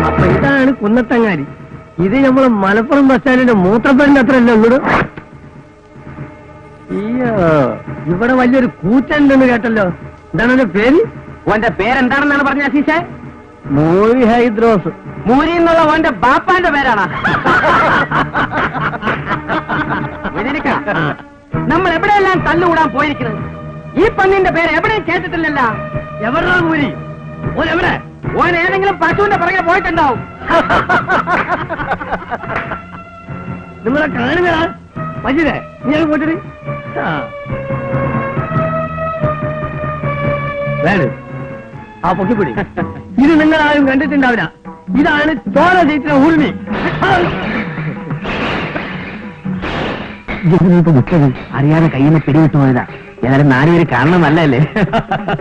അപ്പൊ ഇതാണ് കുന്നത്തങ്ങാടി. ഇത് നമ്മള് മലപ്പുറം ബസ് സ്റ്റാൻഡിന്റെ മൂത്രപ്പേരിന്റെ അത്രയല്ലേ ഉള്ളൂ. അയ്യോ, ഇവിടെ വലിയൊരു കൂറ്റുണ്ടെന്ന് കേട്ടല്ലോ. എന്താണ് എന്റെ പേര്? ഓന്റെ പേരെന്താണെന്നാണ് പറഞ്ഞ അസീഷേ? മൂരി ഹൈദ്രോസ്. മൂരി എന്നുള്ള ഓന്റെ ബാപ്പാന്റെ പേരാണ്. നമ്മൾ എവിടെയെല്ലാം തല്ലുകൂടാൻ പോയിരിക്കുന്നത്. ഈ പെണ്ണിന്റെ പേര് എവിടെയും കേട്ടിട്ടില്ലല്ല. എവിടെയാ മൂരി? ഓൻ എവിടെ? ഓൻ ഏതെങ്കിലും പശുവിന്റെ പുറകെ പോയിട്ടുണ്ടാവും. നിങ്ങളെ കാണുകയാ പശുരെ. നീ പോയിട്ട് വേണം ആ പൊക്കിപ്പിടി. ഇത് നിങ്ങൾ ആരും കണ്ടിട്ടുണ്ടാവില്ല. ഇതാണ് ചോര ജയിച്ച ഊർമി. അറിയാതെ കയ്യിൽ നിന്ന് പിടിവിട്ടു പോയതാ. ഏതായാലും 4 പേര് കാണണം നല്ലല്ലേ?